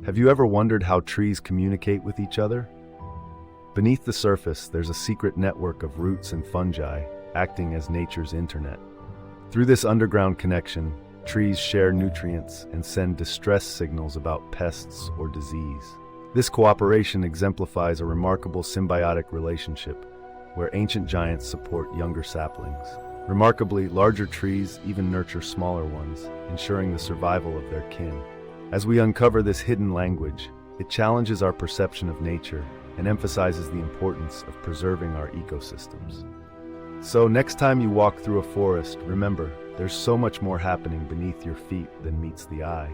Have you ever wondered how trees communicate with each other? Beneath the surface, there's a secret network of roots and fungi acting as nature's internet. Through this underground connection, trees share nutrients and send distress signals about pests or disease. This cooperation exemplifies a remarkable symbiotic relationship where ancient giants support younger saplings. Remarkably, larger trees even nurture smaller ones, ensuring the survival of their kin. As we uncover this hidden language, it challenges our perception of nature and emphasizes the importance of preserving our ecosystems. So next time you walk through a forest, remember, there's so much more happening beneath your feet than meets the eye.